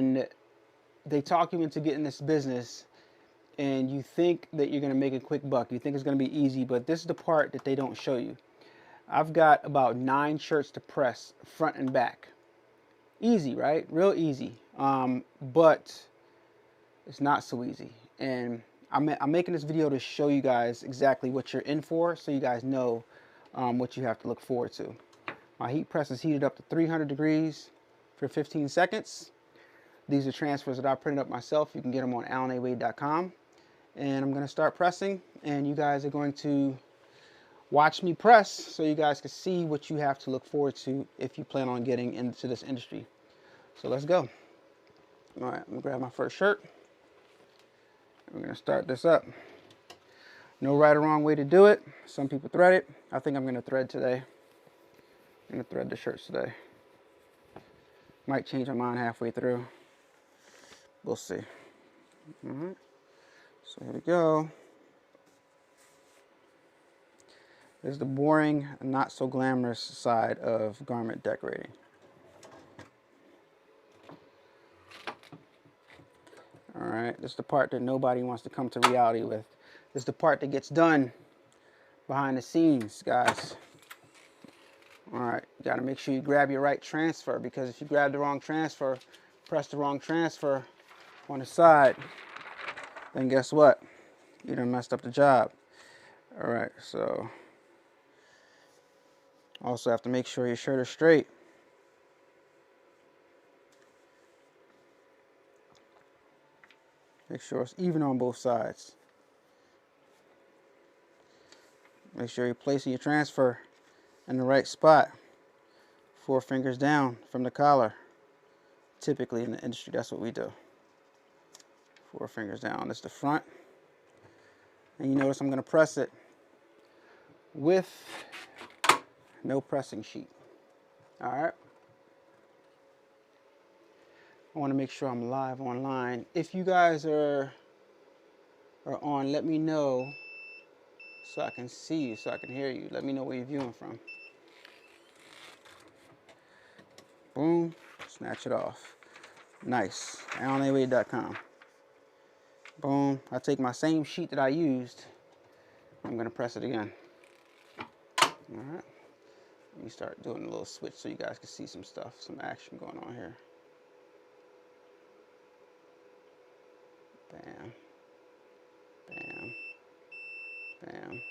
and they talk you into getting this business, and you think that you're going to make a quick buck. You think it's going to be easy, but this is the part that they don't show you. I've got about 9 shirts to press, front and back. Easy, right? Real easy. But it's not so easy. And I'm making this video to show you guys exactly what you're in for, so you guys know what you have to look forward to. My heat press is heated up to 300 degrees for 15 seconds. These are transfers that I printed up myself. You can get them on AlanAWade.com. And I'm going to start pressing, and you guys are going to watch me press so you guys can see what you have to look forward to if you plan on getting into this industry. So let's go. All right, I'm going to grab my first shirt. We're going to start this up. No right or wrong way to do it. Some people thread it. I think I'm going to thread today. I'm going to thread the shirts today. Might change my mind halfway through. We'll see. All right. So here we go. This is the boring, not so glamorous side of garment decorating. All right, this is the part that nobody wants to come to reality with. This is the part that gets done behind the scenes, guys. All right, you gotta make sure you grab your right transfer, because if you grab the wrong transfer, press the wrong transfer on the side, then guess what? You done messed up the job. All right, so also have to make sure your shirt is straight. Make sure it's even on both sides. Make sure you're placing your transfer in the right spot. 4 fingers down from the collar. Typically in the industry, that's what we do. 4 fingers down. This is the front. And you notice I'm going to press it with no pressing sheet. All right. I want to make sure I'm live online. If you guys are on, let me know so I can see you, so I can hear you. Let me know where you're viewing from. Boom. Snatch it off. Nice. AlanAWade.com. Boom. I take my same sheet that I used. I'm going to press it again. All right. Let me start doing a little switch so you guys can see some stuff, some action going on here. Bam. Bam. Bam.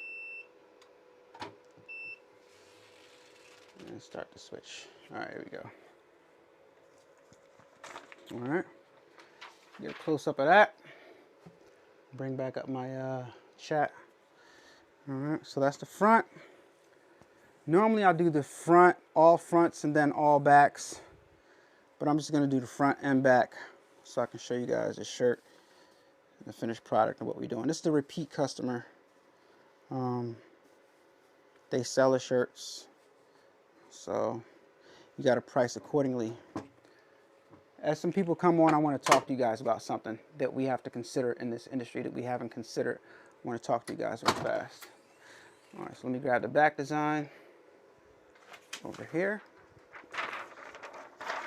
And start the switch. All right, here we go. All right. Get a close up of that. Bring back up my chat. All right, so that's the front. Normally I'll do the front, all fronts and then all backs, but I'm just gonna do the front and back so I can show you guys the shirt and the finished product and what we're doing. This is the repeat customer. They sell the shirts, so you gotta price accordingly. As some people come on, I want to talk to you guys about something that we have to consider in this industry that we haven't considered. I want to talk to you guys real fast. All right, so let me grab the back design over here.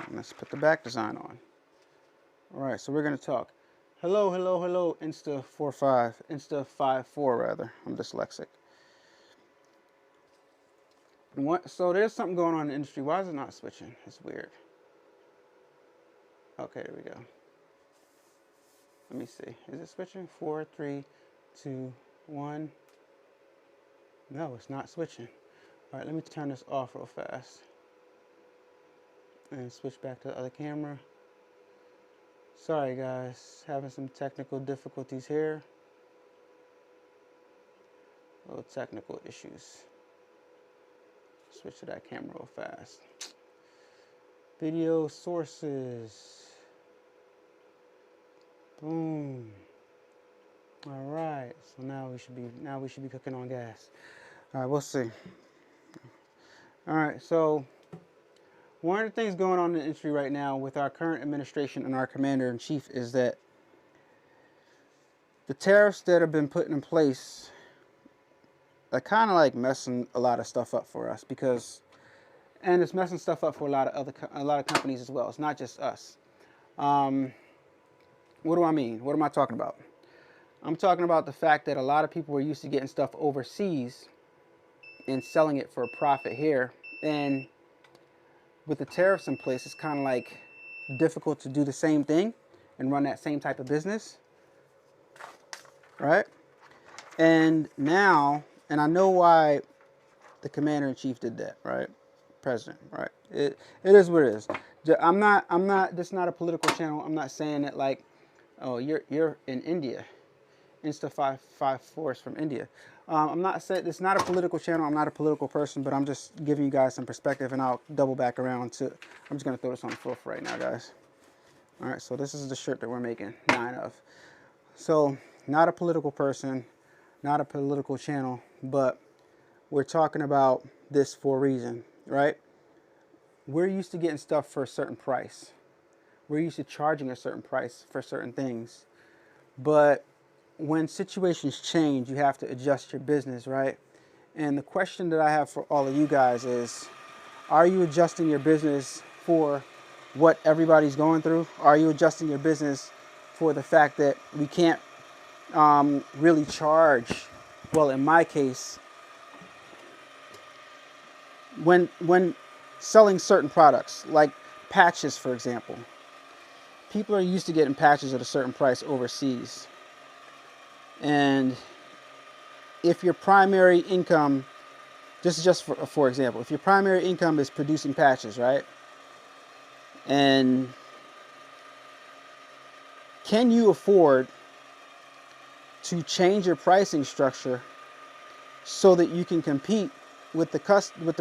And let's put the back design on. All right, so we're going to talk. Hello, hello, hello, Insta54 rather. I'm dyslexic. So there's something going on in the industry. Why is it not switching? It's weird. Okay, there we go. Let me see. Is it switching? 4, 3, 2, 1. No, it's not switching. All right, let me turn this off real fast. And switch back to the other camera. Sorry guys, having some technical difficulties here. Little technical issues. Switch to that camera real fast. Video sources. Boom. All right. So now we should be cooking on gas. All right, we'll see. All right. So one of the things going on in the industry right now with our current administration and our commander-in-chief is that the tariffs that have been put in place are kind of like messing a lot of stuff up for us, because, and it's messing stuff up for a lot of companies as well. It's not just us. What do I mean? What am I talking about? I'm talking about the fact that a lot of people were used to getting stuff overseas and selling it for a profit here. And with the tariffs in place, it's kind of like difficult to do the same thing and run that same type of business, right? And now, and I know why the commander-in-chief did that, right? President, right? It is what it is. This is not a political channel. I'm not saying that like, oh, you're in India. Insta 5 Force from India. I'm not saying it's not a political channel. I'm not a political person, but I'm just giving you guys some perspective, and I'll double back around to. I'm just gonna throw this on the floor for right now, guys. All right, so this is the shirt that we're making 9 of. So, not a political person, not a political channel, but we're talking about this for a reason, right? We're used to getting stuff for a certain price. We're used to charging a certain price for certain things, but when situations change, you have to adjust your business, right? And the question that I have for all of you guys is, are you adjusting your business for what everybody's going through? Are you adjusting your business for the fact that we can't really charge? Well, in my case, when selling certain products, like patches, for example, people are used to getting patches at a certain price overseas. And if your primary income, this is just for example, if your primary income is producing patches, right? And can you afford to change your pricing structure so that you can compete with the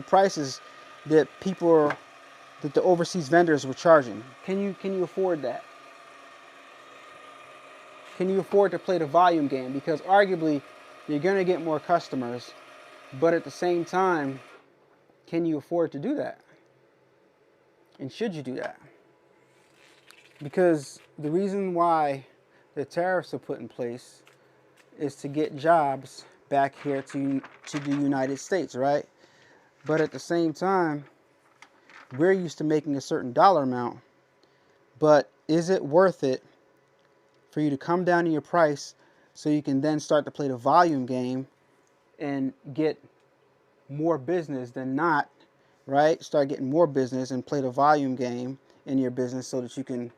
prices that that the overseas vendors were charging? Can you afford that? Can you afford to play the volume game? Because arguably, you're going to get more customers, but at the same time, can you afford to do that? And should you do that? Because the reason why the tariffs are put in place is to get jobs back here to the United States, right? But at the same time, we're used to making a certain dollar amount, but is it worth it for you to come down to your price so you can then start to play the volume game and get more business than not, right? Start getting more business and play the volume game in your business so that you can,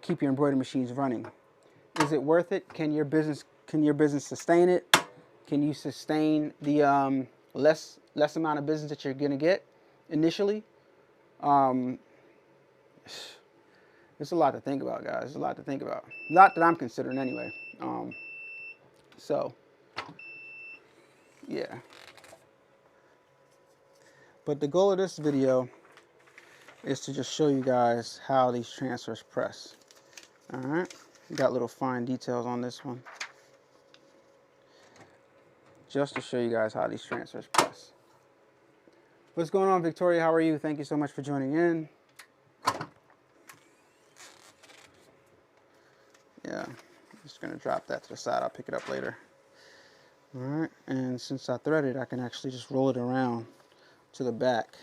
keep your embroidery machines running. Is it worth it? Can your business sustain it? Can you sustain the less amount of business that you're gonna get initially? It's a lot to think about, guys. It's a lot to think about. A lot that I'm considering anyway. So, yeah. But the goal of this video is to just show you guys how these transfers press. All right. Got little fine details on this one. Just to show you guys how these transfers press. What's going on, Victoria? How are you? Thank you so much for joining in. Yeah, I'm just gonna drop that to the side. I'll pick it up later. All right, and since I threaded, I can actually just roll it around to the back.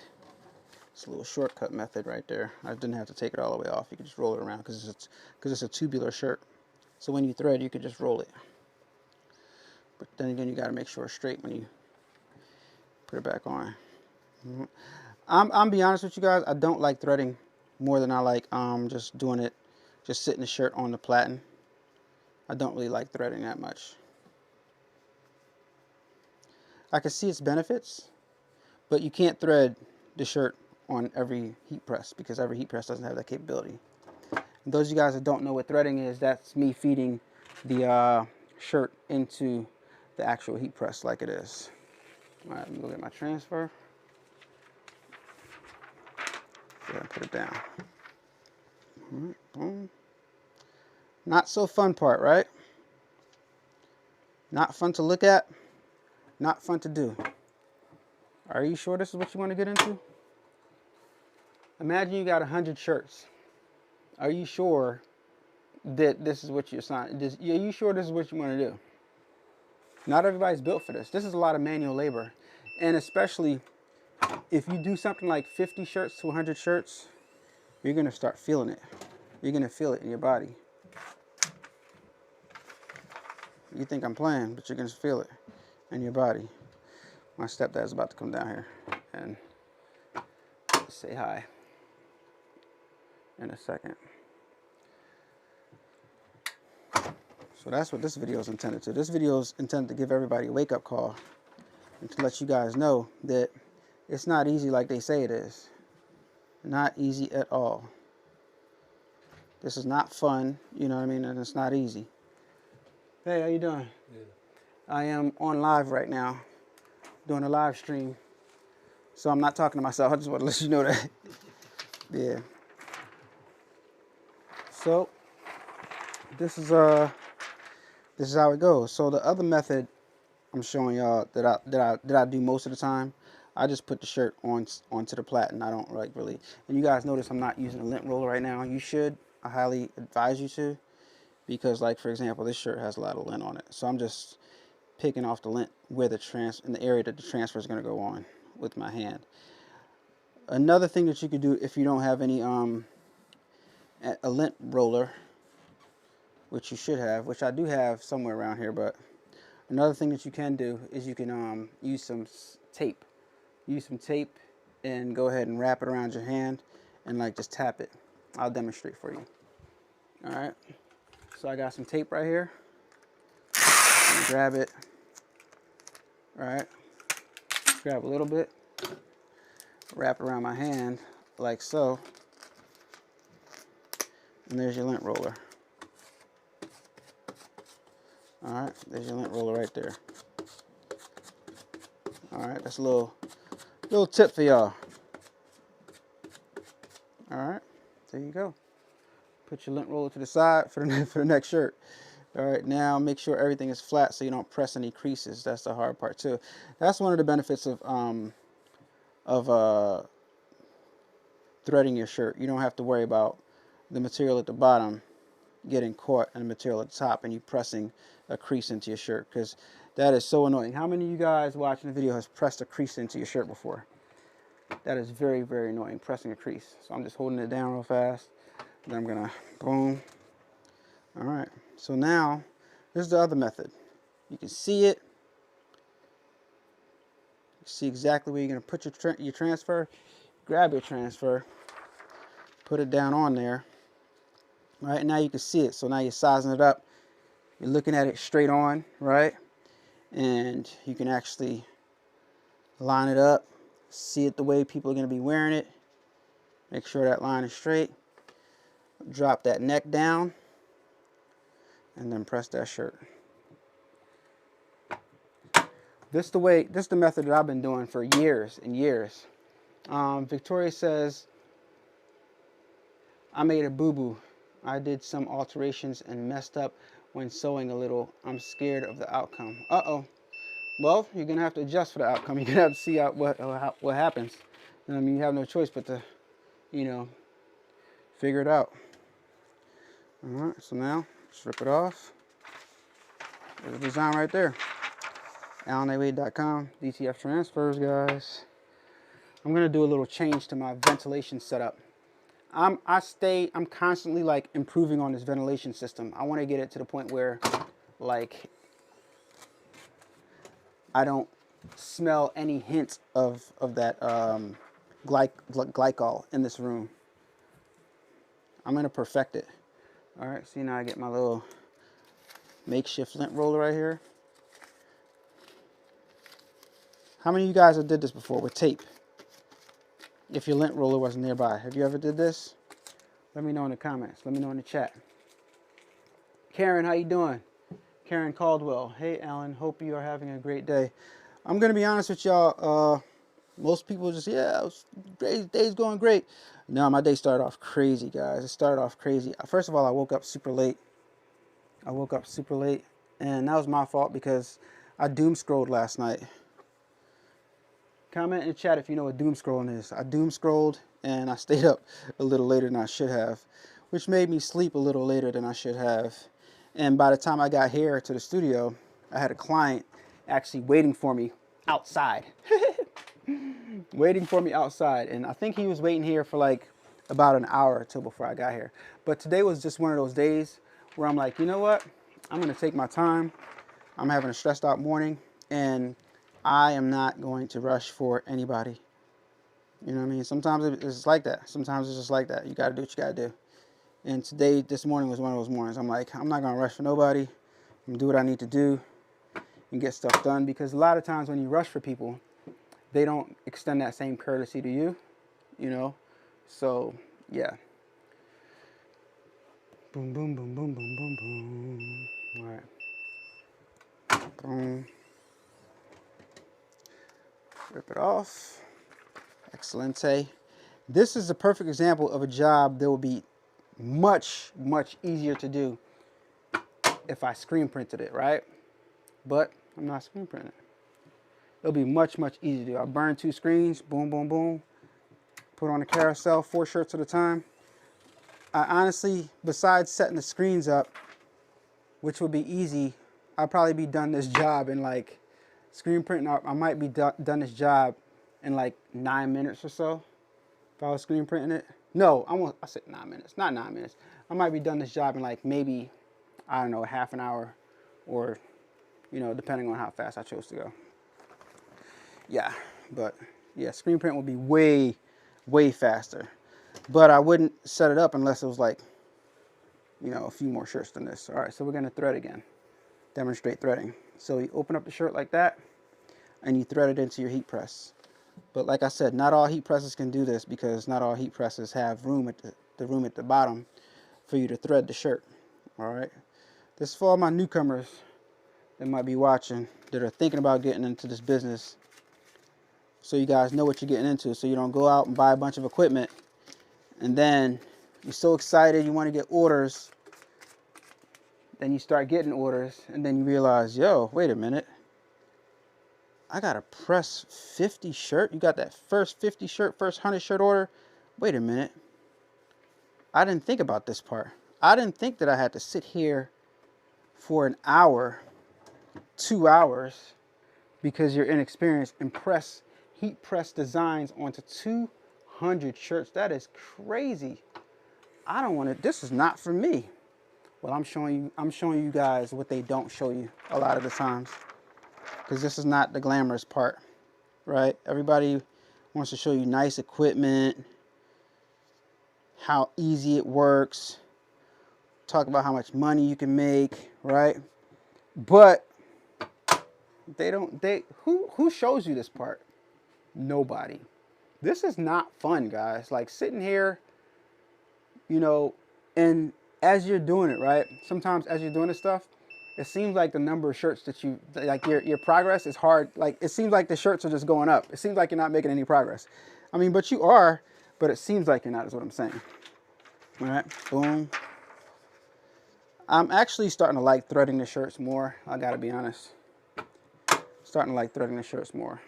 It's a little shortcut method right there. I didn't have to take it all the way off. You can just roll it around because it's a tubular shirt. So when you thread, you can just roll it. But then again, you got to make sure it's straight when you put it back on. I'm be honest with you guys. I don't like threading more than I like just doing it, just sitting the shirt on the platen. I don't really like threading that much. I can see its benefits, but you can't thread the shirt on every heat press because every heat press doesn't have that capability. And those of you guys that don't know what threading is, that's me feeding the shirt into the actual heat press like it is. All right, let me go get my transfer. Go ahead and put it down. All right, boom. Not so fun part, right? Not fun to look at, not fun to do. Are you sure this is what you want to get into? Imagine you got 100 shirts. Are you sure that this is what you're signed? Are you sure this is what you want to do? Not everybody's built for this. This is a lot of manual labor. And especially if you do something like 50 shirts to 100 shirts, you're going to start feeling it. You're gonna feel it in your body. You think I'm playing, but you're gonna feel it in your body. My stepdad's about to come down here and say hi in a second. So that's what this video is intended to. This video is intended to give everybody a wake-up call and to let you guys know that it's not easy like they say it is. Not easy at all. This is not fun, you know what I mean, and it's not easy. Hey, how you doing? Yeah. I am on live right now, doing a live stream. So I'm not talking to myself, I just want to let you know that. Yeah. So this is how it goes. So the other method I'm showing y'all that I do most of the time, I just put the shirt onto the platen. I don't like really. And you guys notice I'm not using a lint roller right now. You should. I highly advise you to, because like for example, this shirt has a lot of lint on it. So I'm just picking off the lint where in the area that the transfer is going to go on with my hand. Another thing that you could do if you don't have any a lint roller, which you should have, which I do have somewhere around here, but another thing that you can do is you can use some tape. Use some tape and go ahead and wrap it around your hand and like just tap it. I'll demonstrate for you. All right. So I got some tape right here. Grab it. All right. Grab a little bit. Wrap it around my hand like so. And there's your lint roller. All right, there's your lint roller right there. All right, that's a little tip for y'all. All right, there you go. Put your lint roller to the side for the next shirt. All right, now make sure everything is flat so you don't press any creases. That's the hard part too. That's one of the benefits of threading your shirt. You don't have to worry about the material at the bottom getting caught in the material at the top and you pressing a crease into your shirt, because that is so annoying. How many of you guys watching the video has pressed a crease into your shirt before? That is very, very annoying, pressing a crease. So I'm just holding it down real fast. Then I'm gonna boom. All right, so now this is the other method. You can see it. You see exactly where you're gonna put your transfer. Grab your transfer, put it down on there. Right, now you can see it. So now you're sizing it up. You're looking at it straight on, right? And you can actually line it up, see it the way people are going to be wearing it. Make sure that line is straight. Drop that neck down and then press that shirt. This is the method that I've been doing for years and years. Victoria says, I made a boo-boo. I did some alterations and messed up when sewing a little. I'm scared of the outcome. Uh-oh. Well, you're going to have to adjust for the outcome. You're going to have to see what happens. I mean, you have no choice but to, you know, figure it out. All right, so now, strip it off. There's the design right there. AlanAWade.com, DTF transfers, guys. I'm going to do a little change to my ventilation setup. I'm constantly like improving on this ventilation system. I want to get it to the point where like I don't smell any hint of that glycol in this room. I'm going to perfect it. All right, see, now I get my little makeshift lint roller right here. How many of you guys have did this before with tape? If your lint roller wasn't nearby. Have you ever did this? Let me know in the comments. Let me know in the chat. Karen, how you doing? Karen Caldwell. Hey, Alan. Hope you are having a great day. I'm going to be honest with y'all. Most people just, yeah, day's going great. No, my day started off crazy, guys. It started off crazy. First of all, I woke up super late. And that was my fault because I doom scrolled last night. Comment in the chat if you know what doom scrolling is. I doom scrolled and I stayed up a little later than I should have, which made me sleep a little later than I should have. And by the time I got here to the studio, I had a client actually waiting for me outside. Waiting for me outside. And I think he was waiting here for like about an hour or two before I got here. But today was just one of those days where I'm like, you know what? I'm going to take my time. I'm having a stressed out morning, and I am not going to rush for anybody. You know what I mean? Sometimes it's like that. Sometimes it's just like that. You got to do what you got to do. And today, this morning was one of those mornings. I'm like, I'm not going to rush for nobody. I'm going to do what I need to do and get stuff done. Because a lot of times when you rush for people, they don't extend that same courtesy to you, you know? So, yeah. Boom, boom, boom, boom, boom, boom, boom. All right. Boom. Rip it off. Excelente. This is a perfect example of a job that will be much, much easier to do if I screen printed it, right? But I'm not screen printing. It'll be much, much easier to do. I'll burn 2 screens, boom, boom, boom. Put on a carousel, 4 shirts at a time. I honestly, besides setting the screens up, which would be easy, I'll probably be done this job in like, screen printing, I might be done this job in like 9 minutes or so. If I was screen printing it. No, I said 9 minutes, not 9 minutes. I might be done this job in like maybe, I don't know, half an hour, or, you know, depending on how fast I chose to go. Yeah, but yeah, screen print will be way, way faster. But I wouldn't set it up unless it was like, you know, a few more shirts than this. All right, so we're gonna thread again. Demonstrate threading. So you open up the shirt like that, and you thread it into your heat press. But like I said, not all heat presses can do this, because not all heat presses have room at the room at the bottom for you to thread the shirt. All right, this is for all my newcomers that might be watching, that are thinking about getting into this business, so you guys know what you're getting into, so you don't go out and buy a bunch of equipment and then you're so excited you want to get orders, then you start getting orders, and then you realize, yo, wait a minute, I gotta press 50 shirt. You got that first 50 shirt, first 100 shirt order. Wait a minute, I didn't think about this part. I didn't think that I had to sit here for an hour, 2 hours, because you're inexperienced, and heat press designs onto 200 shirts. That is crazy. I don't want to. This is not for me. Well, I'm showing you guys what they don't show you a lot of the times, because this is not the glamorous part, right? Everybody wants to show you nice equipment, how easy it works, talk about how much money you can make, right? But who shows you this part? Nobody. This is not fun, guys. Like sitting here, you know, and as you're doing it, right? Sometimes as you're doing this stuff, it seems like the number of shirts that you, like your progress is hard. Like it seems like the shirts are just going up. It seems like you're not making any progress. I mean, but you are, but it seems like you're not, is what I'm saying. All right, boom. I'm actually starting to like threading the shirts more. I gotta be honest. Starting to like threading the shirts more.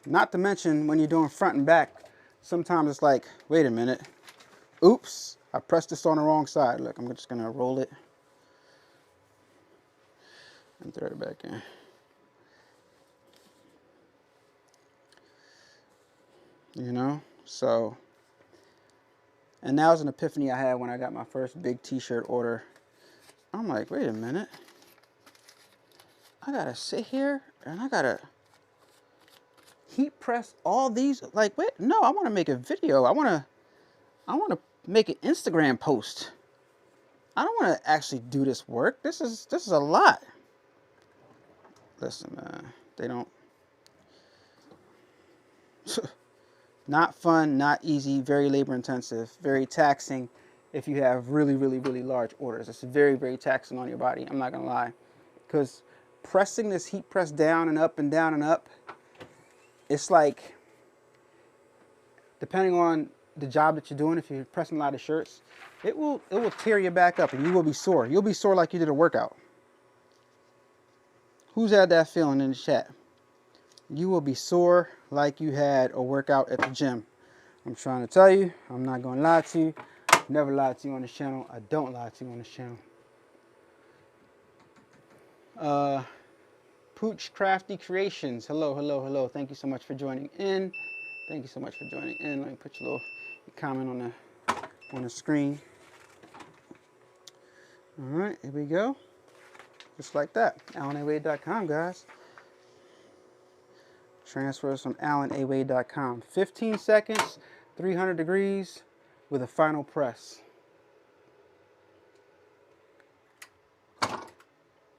Not to mention when you're doing front and back, sometimes it's like, wait a minute. Oops, I pressed this on the wrong side. Look, I'm just gonna roll it and thread it back in. You know, so, and that was an epiphany I had when I got my first big t-shirt order. I'm like, wait a minute. I gotta sit here and I gotta heat press all these. Like, wait, no, I wanna make a video. I wanna make an Instagram post. I don't want to actually do this work. This is a lot. Listen, man, they don't. Not fun, not easy, very labor intensive, very taxing if you have really, really, really large orders. It's very, very taxing on your body. I'm not gonna lie, because pressing this heat press down and up and down and up, it's like, depending on the job that you're doing, if you're pressing a lot of shirts, it will tear your back up and you will be sore. You'll be sore like you did a workout. Who's had that feeling in the chat? You will be sore like you had a workout at the gym. I'm trying to tell you, I'm not going to lie to you. Never lied to you on this channel. I don't lie to you on this channel. Pooch Crafty Creations. Hello, hello, hello. Thank you so much for joining in. Thank you so much for joining in. Let me put your little comment on the screen. All right, here we go. Just like that. AlanAWade.com, guys. Transfers from AlanAWade.com. 15 seconds, 300 degrees with a final press.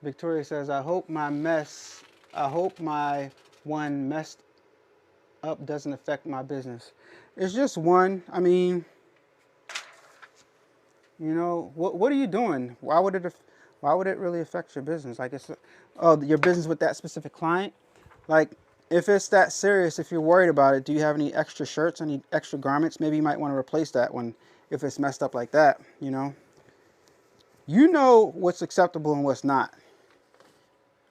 Victoria says, I hope my one messed up doesn't affect my business. It's just one. I mean, you know, what are you doing? Why would it really affect your business? Like, it's, oh, your business with that specific client? Like, if it's that serious, if you're worried about it, do you have any extra shirts, any extra garments? Maybe you might want to replace that one if it's messed up like that, you know? You know what's acceptable and what's not.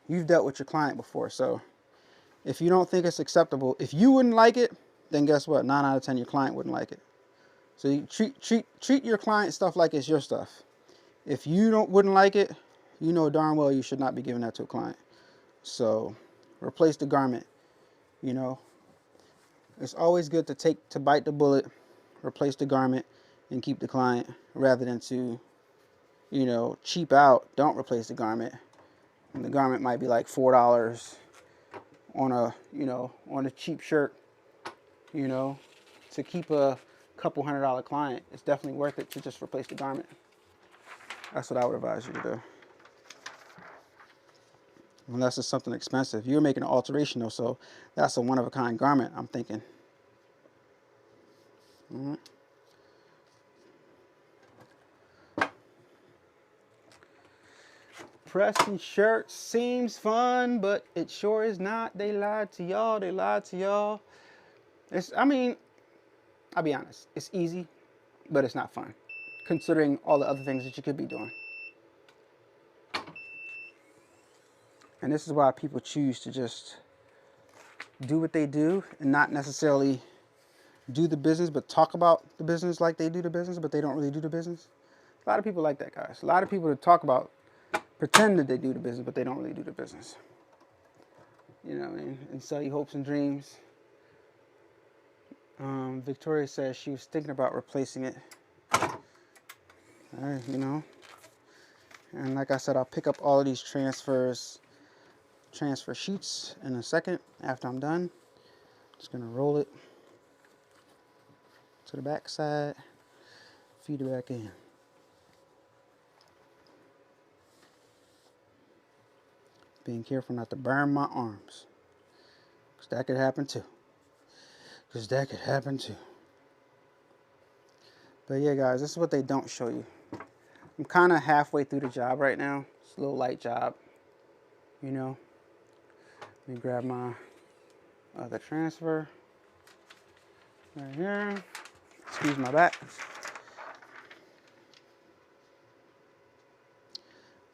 You've dealt with your client before, so if you don't think it's acceptable, if you wouldn't like it, then guess what? 9 out of 10 your client wouldn't like it. So you treat your client stuff like it's your stuff. If you wouldn't like it, you know darn well you should not be giving that to a client. So replace the garment. You know, it's always good to bite the bullet, replace the garment, and keep the client, rather than to, you know, cheap out. Don't replace the garment. And the garment might be like $4 on a cheap shirt. You know, to keep a couple $100 client, it's definitely worth it to just replace the garment. That's what I would advise you to do. Unless it's something expensive. You're making an alteration though, so that's a one-of-a-kind garment, I'm thinking. All right. Pressing shirts seems fun, but it sure is not. They lied to y'all. They lied to y'all. I mean, I'll be honest. It's easy, but it's not fun, considering all the other things that you could be doing. And this is why people choose to just do what they do and not necessarily do the business, but talk about the business like they do the business, but they don't really do the business. A lot of people like that, guys. A lot of people that talk about, pretend that they do the business, but they don't really do the business. You know what I mean? And sell you hopes and dreams. Victoria says she was thinking about replacing it. You know. And like I said, I'll pick up all of these transfer sheets in a second after I'm done. Just gonna roll it to the back side, feed it back in. Being careful not to burn my arms, because that could happen too. But yeah, guys, this is what they don't show you. I'm kind of halfway through the job right now. It's a little light job, you know. Let me grab my other transfer right here. Excuse my back.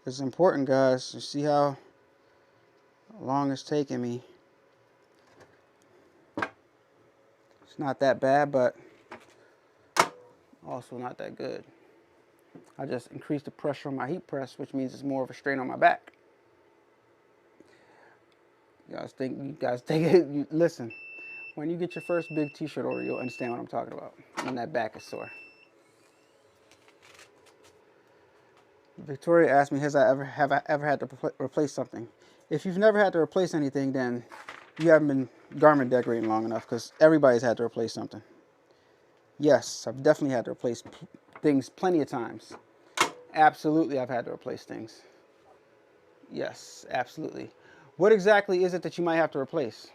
It's important, guys. You see how long it's taking me. It's not that bad, but also not that good. I just increased the pressure on my heat press, which means it's more of a strain on my back. You guys think it, listen, when you get your first big t-shirt order, you'll understand what I'm talking about, when that back is sore. Victoria asked me, have I ever had to replace something? If you've never had to replace anything, then you haven't been garment decorating long enough, because everybody's had to replace something. Yes, I've definitely had to replace things plenty of times. Absolutely, I've had to replace things. Yes, absolutely. What exactly is it that you might have to replace?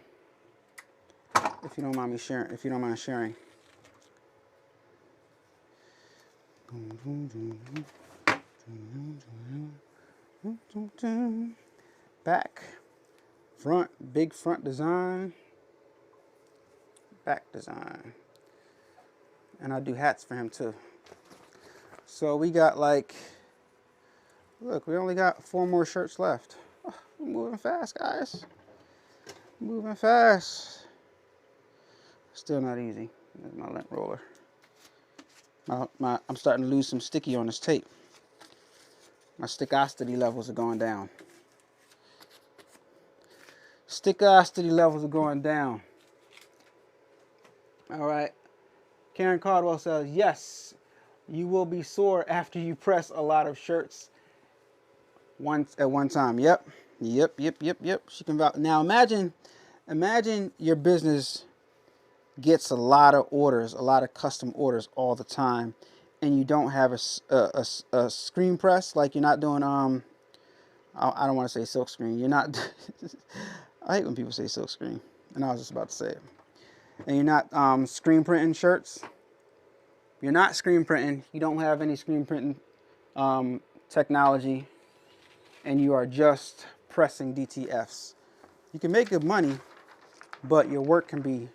If you don't mind me sharing, if you don't mind sharing. Back, front, big front design, back design. And I do hats for him too. So we got like, look, we only got 4 more shirts left. Oh, we're moving fast, guys. Moving fast. Still not easy. There's my lint roller. I'm starting to lose some sticky on this tape. My stickosity levels are going down. Stickosity levels are going down. All right. Karen Caldwell says, yes, you will be sore after you press a lot of shirts once at one time. Yep. Yep. She can vouch. Now imagine your business gets a lot of orders, a lot of custom orders all the time, and you don't have a screen press, like you're not doing I don't want to say silk screen. You're not. I hate when people say silk screen, and I was just about to say it. And you're not screen printing shirts. You're not screen printing. You don't have any screen printing technology, and you are just pressing DTFs. You can make good money, but your work can be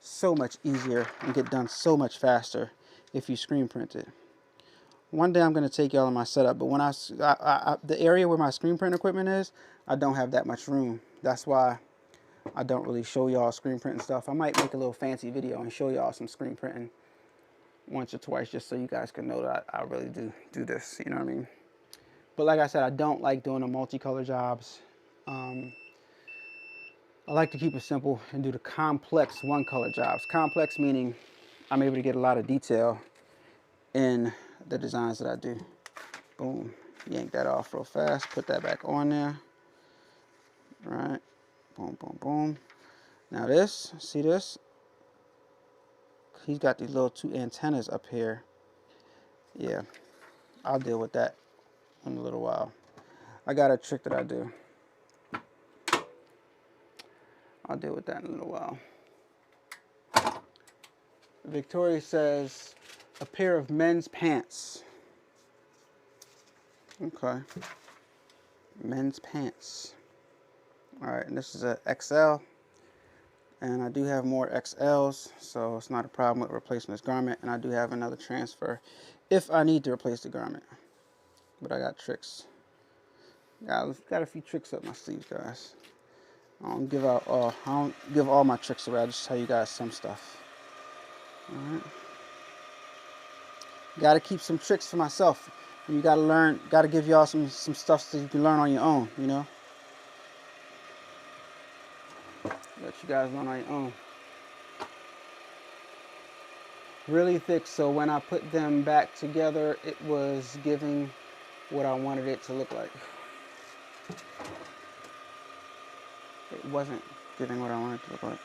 so much easier and get done so much faster if you screen print it. One day I'm going to take y'all in my setup, but when the area where my screen print equipment is, I don't have that much room. That's why I don't really show y'all screen printing stuff. I might make a little fancy video and show y'all some screen printing once or twice, just so you guys can know that I really do this, you know what I mean? But like I said, I don't like doing the multicolor jobs. I like to keep it simple and do the complex one color jobs. Complex meaning I'm able to get a lot of detail in the designs that I do. Boom, yank that off real fast, put that back on there. All right, boom. Now this, see this? He's got these little two antennas up here. Yeah, I'll deal with that in a little while. I got a trick that I do. I'll deal with that in a little while. Victoria says, a pair of men's pants. Okay. Men's pants. All right, and this is a XL. And I do have more XLs, so it's not a problem with replacing this garment. And I do have another transfer if I need to replace the garment. But I got tricks. Got a few tricks up my sleeves, guys. I don't give all my tricks away. I just tell you guys some stuff. All right. Got to keep some tricks for myself. And you got to learn. Got to give y'all some stuff so you can learn on your own. You know. Let you guys learn on your own. Really thick, so when I put them back together, it was giving what I wanted it to look like. It wasn't giving what I wanted it to look like.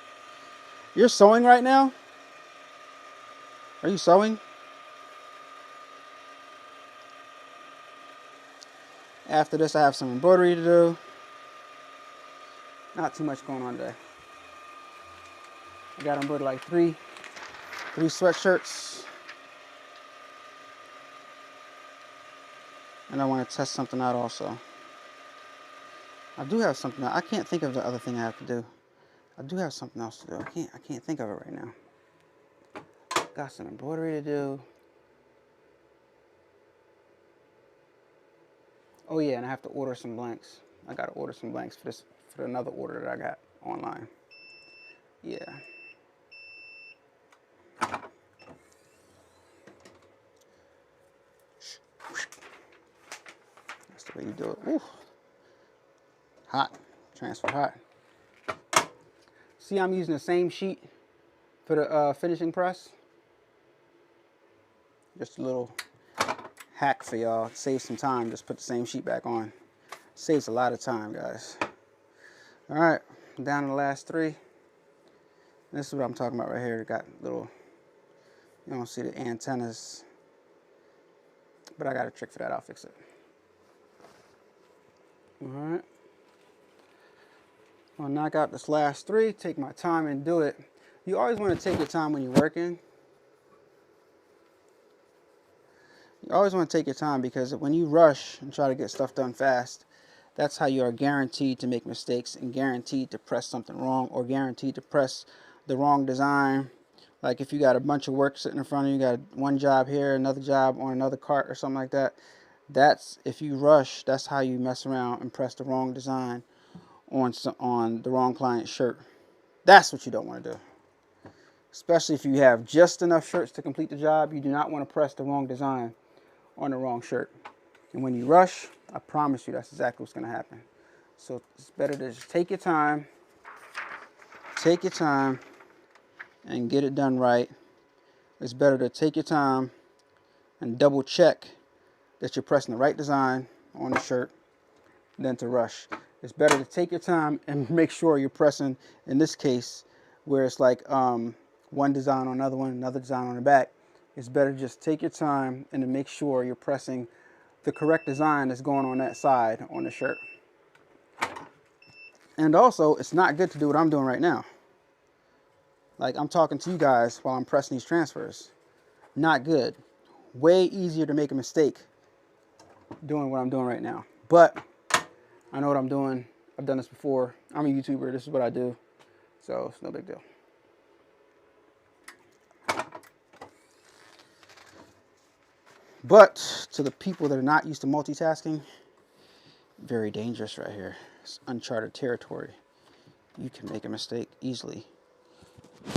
You're sewing right now? Are you sewing? After this, I have some embroidery to do. Not too much going on today. I got embroidered like three sweatshirts. And I want to test something out also. I do have something else. I can't think of the other thing I have to do. I do have something else to do. I can't think of it right now. Got some embroidery to do. Oh yeah, and I have to order some blanks. I gotta order some blanks for another order that I got online. Yeah. That's the way you do it. Woo. Hot. Transfer hot. See, I'm using the same sheet for the finishing press. Just a little hack for y'all. Save some time. Just put the same sheet back on. Saves a lot of time, guys. All right, down to the last three. This is what I'm talking about right here. It got little, you don't see the antennas, but I got a trick for that. I'll fix it. All right. I'll knock out this last three, take my time and do it. You always want to take your time when you're working. You always want to take your time, because when you rush and try to get stuff done fast, that's how you are guaranteed to make mistakes and guaranteed to press something wrong, or guaranteed to press the wrong design. Like if you got a bunch of work sitting in front of you, you got one job here, another job on another cart or something like that. That's, if you rush, that's how you mess around and press the wrong design on the wrong client's shirt. That's what you don't want to do. Especially if you have just enough shirts to complete the job, you do not want to press the wrong design on the wrong shirt. And when you rush, I promise you that's exactly what's going to happen. So it's better to just take your time and get it done right. It's better to take your time and double check that you're pressing the right design on the shirt than to rush. It's better to take your time and make sure you're pressing, in this case, where it's like one design on another one, another design on the back. It's better to just take your time and to make sure you're pressing the correct design that's going on that side on the shirt. And also, it's not good to do what I'm doing right now. Like, I'm talking to you guys while I'm pressing these transfers. Not good. Way easier to make a mistake doing what I'm doing right now. But I know what I'm doing. I've done this before. I'm a YouTuber. This is what I do. So it's no big deal. But to the people that are not used to multitasking, very dangerous right here. It's uncharted territory. You can make a mistake easily.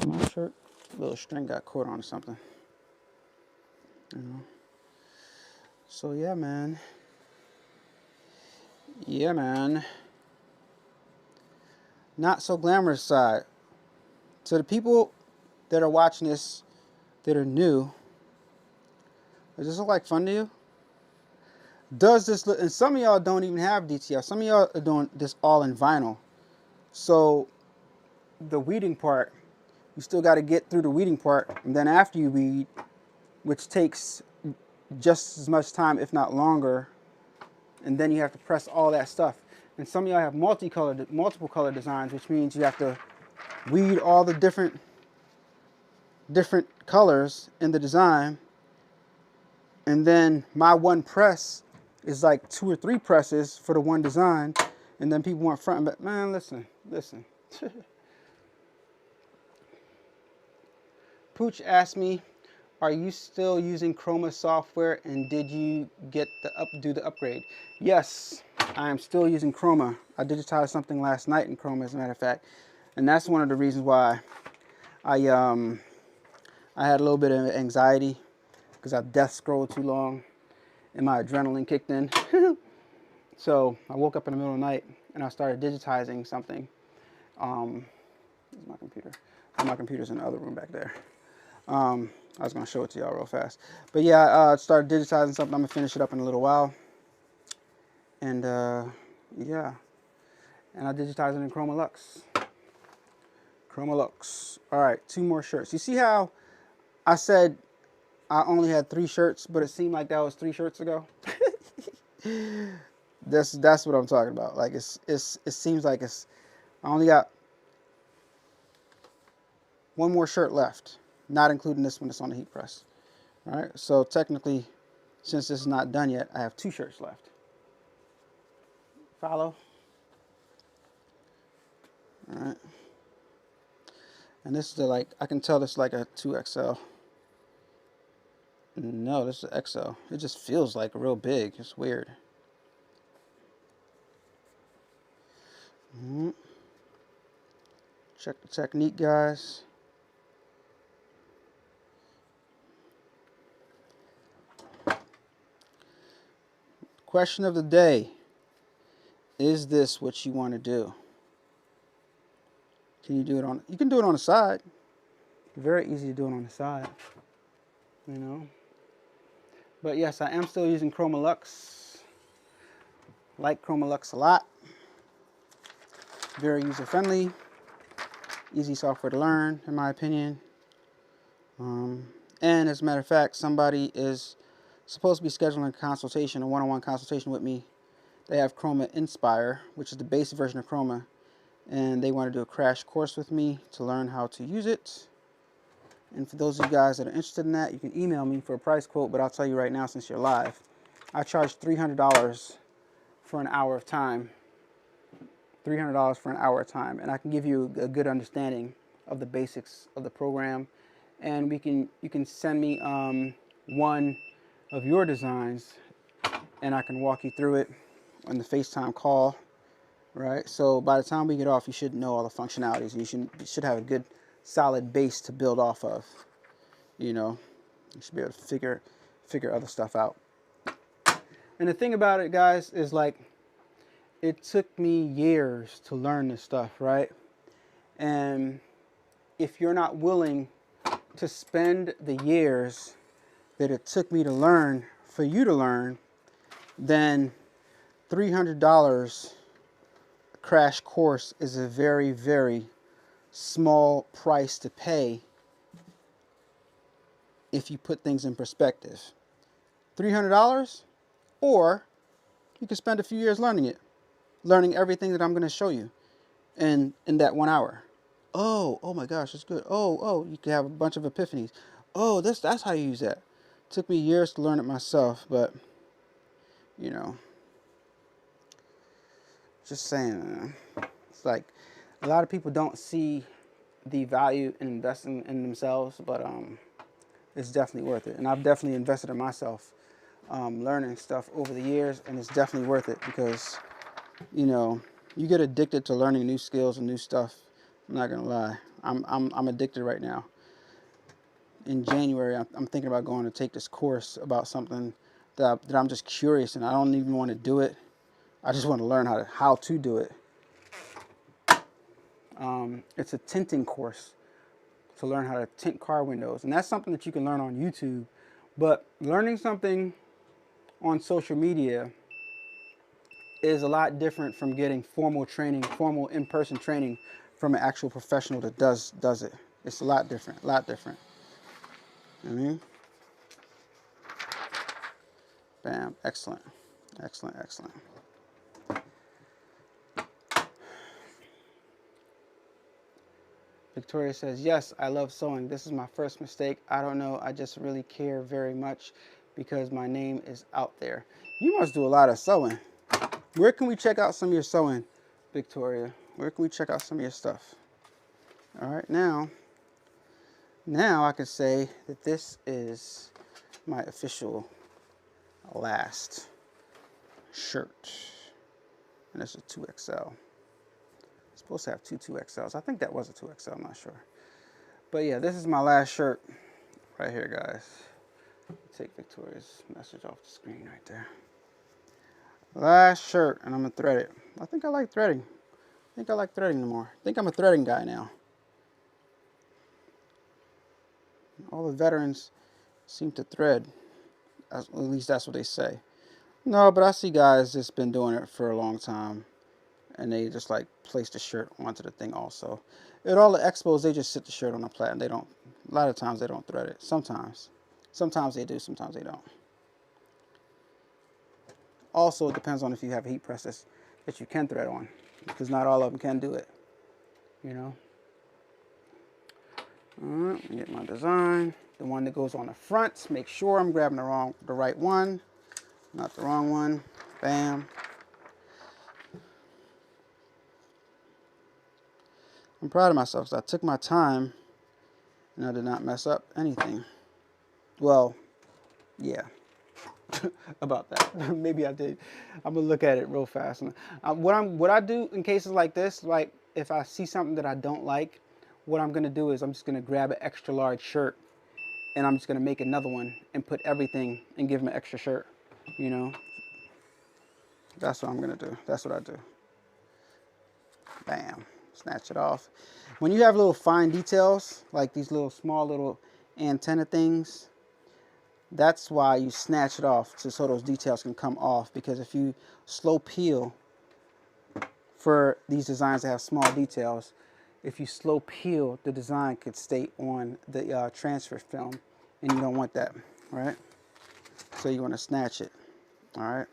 My shirt, a little string got caught on something. You know. So yeah, man. Yeah, man. Not so glamorous side. So the people that are watching this that are new, does this look like fun to you? Does this look, and some of y'all don't even have DTF. Some of y'all are doing this all in vinyl. So the weeding part, you still got to get through the weeding part. And then after you weed, which takes just as much time, if not longer, and then you have to press all that stuff. And some of y'all have multiple color designs, which means you have to weed all the different colors in the design. And then my one press is like 2 or 3 presses for the one design. And then people want front and back. Man, listen. Pooch asked me, are you still using Chroma software, and did you get do the upgrade? Yes, I am still using Chroma. I digitized something last night in Chroma, as a matter of fact. And that's one of the reasons why I had a little bit of anxiety, because I death scrolled too long and my adrenaline kicked in. So I woke up in the middle of the night and I started digitizing something. Here's my computer. My computer's in the other room back there. I was going to show it to y'all real fast. But yeah, I started digitizing something. I'm going to finish it up in a little while. And yeah. And I digitized it in Chroma Lux. Chroma Lux. All right, 2 more shirts. You see how I said I only had 3 shirts, but it seemed like that was 3 shirts ago? That's what I'm talking about. Like, it seems like I only got 1 more shirt left, not including this one that's on the heat press. All right, so technically, since this is not done yet, I have 2 shirts left. Follow? All right. And this is like, I can tell this is like a 2XL. No, this is XL. It just feels like real big. It's weird. Check the technique, guys. Question of the day. Is this what you want to do? Can you do it on, you can do it on the side. Very easy to do it on the side, you know. But yes, I am still using Chroma Lux. Like Chroma Lux a lot. Very user-friendly. Easy software to learn, in my opinion. And as a matter of fact, somebody is supposed to be scheduling a consultation, a one-on-one consultation with me. They have Chroma Inspire, which is the base version of Chroma. And they want to do a crash course with me to learn how to use it. And for those of you guys that are interested in that, you can email me for a price quote, but I'll tell you right now, since you're live, I charge $300 for an hour of time. $300 for an hour of time, and I can give you a good understanding of the basics of the program. And you can send me one of your designs, and I can walk you through it on the FaceTime call. Right, so by the time we get off, you should know all the functionalities. You should have a good, solid base to build off of. You know, you should be able to figure other stuff out. And the thing about it, guys, is like, it took me years to learn this stuff, right? And if you're not willing to spend the years that it took me to learn for you to learn, then $300 crash course is a very, very small price to pay if you put things in perspective. $300, or you can spend a few years learning it, learning everything that I'm going to show you in that 1 hour. Oh my gosh, it's good. Oh, you can have a bunch of epiphanies. Oh, that's how you use that. It took me years to learn it myself, but you know, just saying, it's like a lot of people don't see the value in investing in themselves, but it's definitely worth it. And I've definitely invested in myself, learning stuff over the years, and it's definitely worth it because, you know, you get addicted to learning new skills and new stuff. I'm not gonna lie, I'm addicted right now. In January, I'm thinking about going to take this course about something that I'm just curious, and I don't even want to do it. I just want to learn how to do it. It's a tinting course to learn how to tint car windows, and that's something that you can learn on YouTube. But learning something on social media is a lot different from getting formal training, formal in-person training from an actual professional that does it. It's a lot different, You know what I mean? Bam, excellent. Victoria says, yes, I love sewing. This is my first mistake. I don't know. I just really care very much because my name is out there. You must do a lot of sewing. Where can we check out some of your sewing, Victoria? Where can we check out some of your stuff? All right, now I can say that this is my official last shirt. And it's a 2XL. Supposed to have two 2XLs. I think that was a 2XL, I'm not sure. But yeah, this is my last shirt right here, guys. Take Victoria's message off the screen right there. Last shirt, and I'm gonna thread it. I think I like threading. I think I like threading more. I think I'm a threading guy now. All the veterans seem to thread. At least that's what they say. No, but I see guys that's been doing it for a long time, and they just like place the shirt onto the thing also. At all the expos, they just sit the shirt on the plat, and they don't. A lot of times they don't thread it. Sometimes they do. Sometimes they don't. Also, it depends on if you have a heat press that you can thread on, because not all of them can do it. You know. All right, get my design. The one that goes on the front. Make sure I'm grabbing the right one, not the wrong one. Bam. I'm proud of myself because I took my time and I did not mess up anything. Well, yeah, about that. Maybe I did. I'm gonna look at it real fast. What I do in cases like this, like if I see something that I don't like, what I'm gonna do is I'm just gonna grab an extra large shirt and I'm just gonna make another one and put everything and give them an extra shirt. You know, that's what I'm gonna do. That's what I do. Bam. Snatch it off. When you have little fine details, like these little small little antenna things, that's why you snatch it off so those details can come off. Because if you slow peel for these designs that have small details, if you slow peel, the design could stay on the transfer film, and you don't want that, right? So you want to snatch it, all right?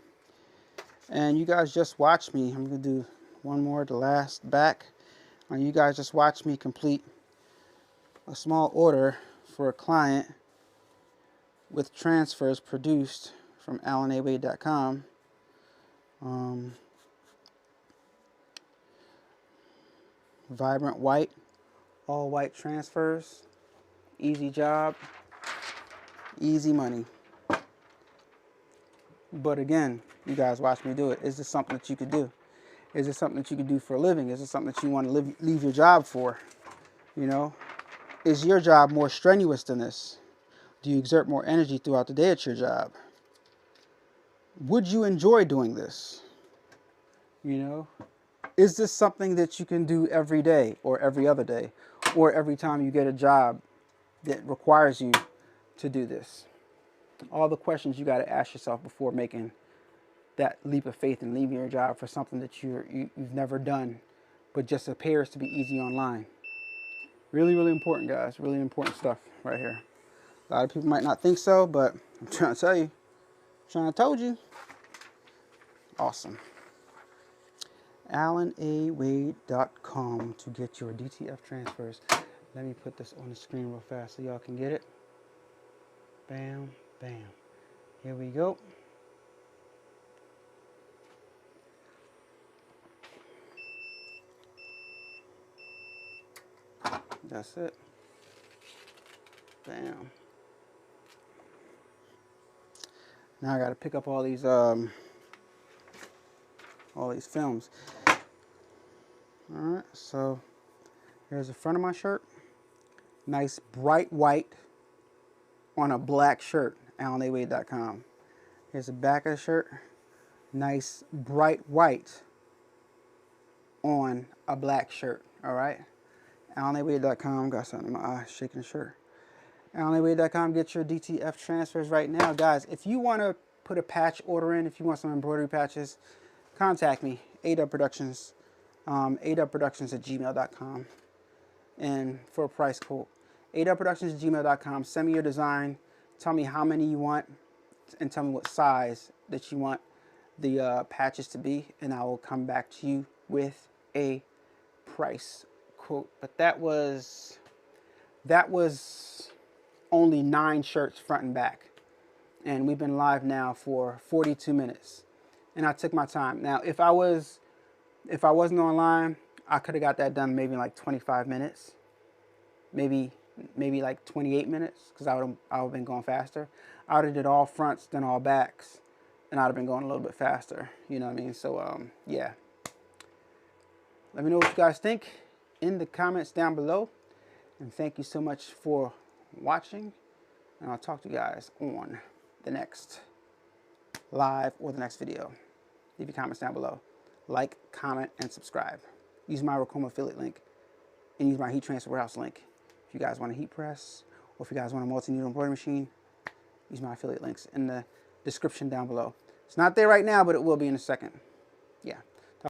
And you guys just watch me. I'm going to do one more, the last back. And you guys just watch me complete a small order for a client with transfers produced from AlanAwade.com. Vibrant white, all white transfers, easy job, easy money. But again, you guys watch me do it. Is this something that you could do? Is this something that you could do for a living? Is it something that you want to leave your job for? You know, is your job more strenuous than this? Do you exert more energy throughout the day at your job? Would you enjoy doing this? You know, is this something that you can do every day or every other day? or every time you get a job that requires you to do this. All the questions you got to ask yourself before making that leap of faith and leaving your job for something that you've never done, but just appears to be easy online. Really, really important, guys. Really important stuff right here. A lot of people might not think so, but I'm trying to tell you. I'm trying to told you. Awesome. AlanAWade.com to get your DTF transfers. Let me put this on the screen real fast so y'all can get it. Bam, bam. Here we go. That's it. Bam. Now I got to pick up all these films. All right, so here's the front of my shirt. Nice bright white on a black shirt. AlanAWade.com. Here's the back of the shirt. Nice bright white on a black shirt. All right. AlanAWade.com. Got something in my eye, shaking the shirt. AlanAWade.com. Get your DTF transfers right now. Guys, if you want to put a patch order in, if you want some embroidery patches, contact me. A-Dubb Productions. A-DubbProductions@gmail.com. And for a price quote. A-DubbProductions@gmail.com. Send me your design. Tell me how many you want. And tell me what size that you want the patches to be. And I will come back to you with a price quote. But that was only 9 shirts front and back, and we've been live now for 42 minutes, and I took my time. Now if I wasn't online, I could have got that done maybe in like 25 minutes, maybe like 28 minutes, because I would have been going faster. I would have did all fronts then all backs, and I'd have been going a little bit faster, you know what I mean? So yeah, let me know what you guys think in the comments down below. And thank you so much for watching. And I'll talk to you guys on the next live or the next video. Leave your comments down below. Like, comment, and subscribe. Use my Racoma affiliate link. And use my heat transfer warehouse link. If you guys want a heat press, or if you guys want a multi-needle embroidery machine, use my affiliate links in the description down below. It's not there right now, but it will be in a second.